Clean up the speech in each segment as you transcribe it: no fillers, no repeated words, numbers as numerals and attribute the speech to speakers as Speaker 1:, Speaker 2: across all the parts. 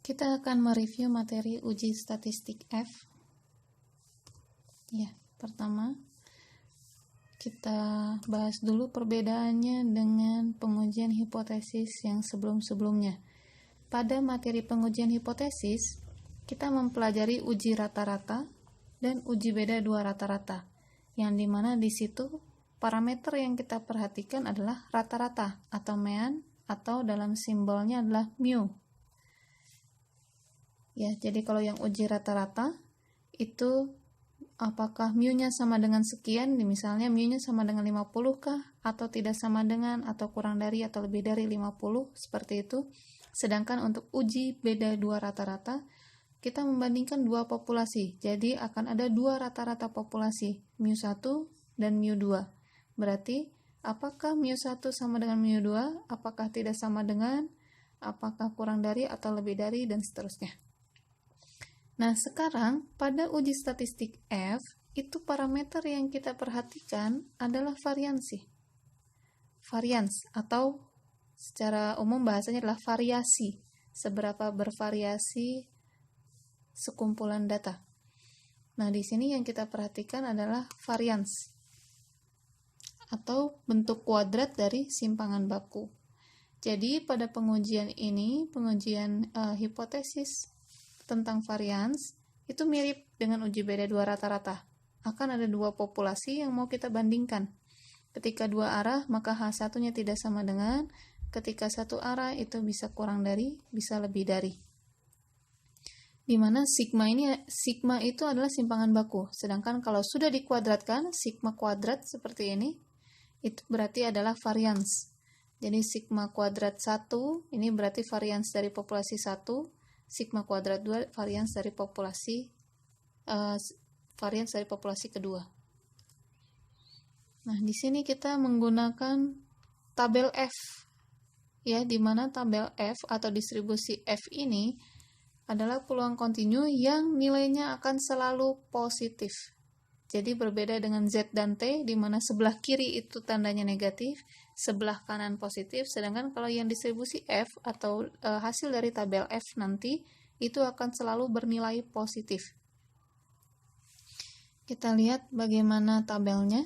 Speaker 1: Kita akan mereview materi uji statistik F. Ya, pertama kita bahas dulu perbedaannya dengan pengujian hipotesis yang sebelum-sebelumnya. Pada materi pengujian hipotesis, kita mempelajari uji rata-rata dan uji beda dua rata-rata, yang dimana di situ parameter yang kita perhatikan adalah rata-rata atau mean, atau dalam simbolnya adalah mu. Ya, jadi kalau yang uji rata-rata itu apakah mu-nya sama dengan sekian, misalnya mu-nya sama dengan 50 kah, atau tidak sama dengan, atau kurang dari, atau lebih dari 50, seperti itu. Sedangkan untuk uji beda dua rata-rata, kita membandingkan dua populasi, jadi akan ada dua rata-rata populasi, mu1 dan mu2. Berarti, apakah mu1 sama dengan mu2, apakah tidak sama dengan, apakah kurang dari, atau lebih dari, dan seterusnya. Nah, sekarang pada uji statistik F, itu parameter yang kita perhatikan adalah variansi. Varians atau secara umum bahasanya adalah variasi. Seberapa bervariasi sekumpulan data. Nah, di sini yang kita perhatikan adalah varians atau bentuk kuadrat dari simpangan baku. Jadi, pada pengujian ini, pengujian hipotesis tentang varians itu mirip dengan uji beda dua rata-rata. Akan ada dua populasi yang mau kita bandingkan. Ketika dua arah, maka H1-nya tidak sama dengan, ketika satu arah itu bisa kurang dari, bisa lebih dari. Di mana sigma itu adalah simpangan baku. Sedangkan kalau sudah dikuadratkan, sigma kuadrat seperti ini, itu berarti adalah varians. Jadi sigma kuadrat 1, ini berarti varians dari populasi 1, sigma kuadrat 2 varians dari populasi kedua. Nah, di sini kita menggunakan tabel F. Ya, di mana tabel F atau distribusi F ini adalah peluang kontinu yang nilainya akan selalu positif. Jadi berbeda dengan Z dan T, di mana sebelah kiri itu tandanya negatif, sebelah kanan positif, sedangkan kalau yang distribusi F atau hasil dari tabel F nanti, itu akan selalu bernilai positif. Kita lihat bagaimana tabelnya.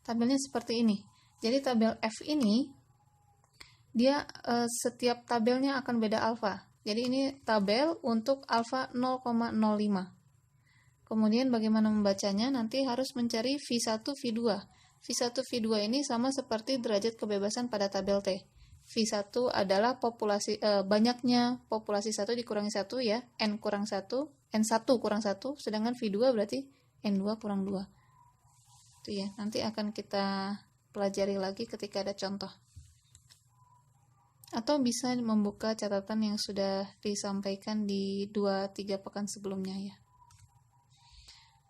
Speaker 1: Tabelnya seperti ini. Jadi tabel F ini, dia setiap tabelnya akan beda alfa. Jadi ini tabel untuk alfa 0,05. Kemudian bagaimana membacanya, nanti harus mencari V1, V2. V1, V2 ini sama seperti derajat kebebasan pada tabel T. V1 adalah banyaknya populasi 1 dikurangi 1 ya, N kurang 1, N1 kurang 1, sedangkan V2 berarti N2 kurang 2. Itu ya, nanti akan kita pelajari lagi ketika ada contoh. Atau bisa membuka catatan yang sudah disampaikan di 2-3 pekan sebelumnya ya.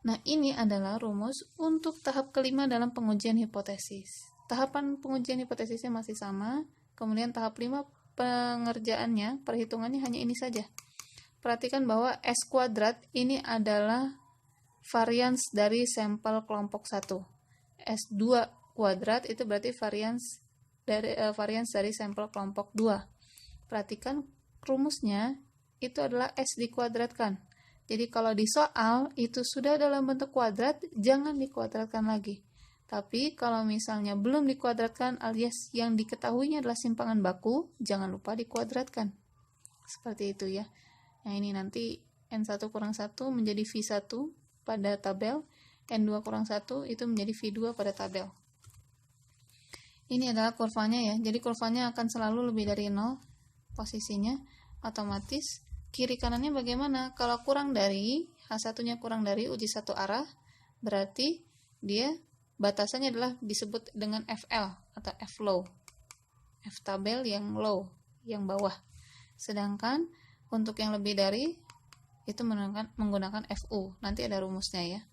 Speaker 1: Nah, ini adalah rumus untuk tahap kelima dalam pengujian hipotesis. Tahapan pengujian hipotesisnya masih sama, kemudian tahap 5 pengerjaannya, perhitungannya hanya ini saja. Perhatikan bahwa S kuadrat ini adalah varians dari sampel kelompok 1. S2 kuadrat itu berarti varians dari sampel kelompok 2. Perhatikan rumusnya itu adalah S dikuadratkan. Jadi kalau di soal itu sudah dalam bentuk kuadrat, jangan dikuadratkan lagi. Tapi kalau misalnya belum dikuadratkan alias yang diketahuinya adalah simpangan baku, jangan lupa dikuadratkan. Seperti itu ya. Nah ini nanti N1 kurang 1 menjadi V1 pada tabel, N2 kurang 1 itu menjadi V2 pada tabel. Ini adalah kurvanya ya. Jadi kurvanya akan selalu lebih dari 0 posisinya, otomatis. Kiri kanannya bagaimana? Kalau kurang dari, H1-nya kurang dari uji satu arah, berarti dia batasannya adalah disebut dengan FL atau F low. F tabel yang low, yang bawah. Sedangkan untuk yang lebih dari, itu menggunakan FU. Nanti ada rumusnya ya.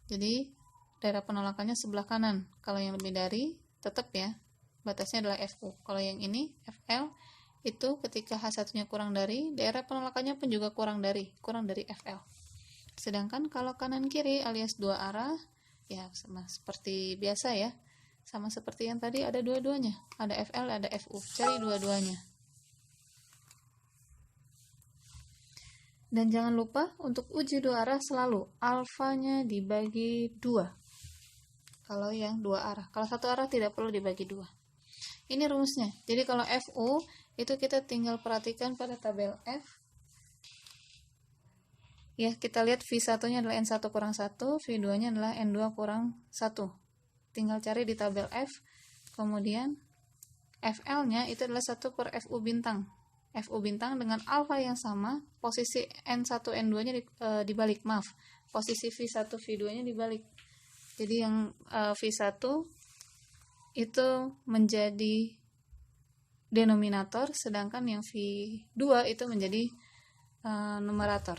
Speaker 1: Jadi, daerah penolakannya sebelah kanan. Kalau yang lebih dari, tetap ya, batasnya adalah FU. Kalau yang ini, FL, itu ketika H1-nya kurang dari, daerah penolakannya pun juga kurang dari FL. Sedangkan kalau kanan kiri alias dua arah, ya sama seperti biasa ya. Sama seperti yang tadi ada dua-duanya. Ada FL, ada FU. Cari dua-duanya. Dan jangan lupa untuk uji dua arah selalu alfanya dibagi 2. Kalau yang dua arah, kalau satu arah tidak perlu dibagi 2. Ini rumusnya. Jadi kalau FU itu kita tinggal perhatikan pada tabel F. Ya, kita lihat V1-nya adalah N1 kurang 1, V2-nya adalah N2 kurang 1. Tinggal cari di tabel F. Kemudian FL-nya itu adalah 1 per FU bintang. FU bintang dengan alfa yang sama, posisi N1 N2-nya dibalik, maaf. Posisi V1 V2-nya dibalik. Jadi yang V1 itu menjadi denominator, sedangkan yang V2 itu menjadi numerator.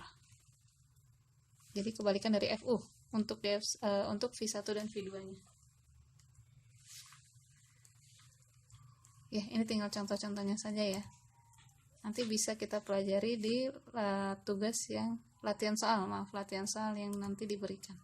Speaker 1: Jadi kebalikan dari FU untuk V1 dan V2-nya. Ya, ini tinggal contoh-contohnya saja ya. Nanti bisa kita pelajari di tugas yang latihan soal yang nanti diberikan.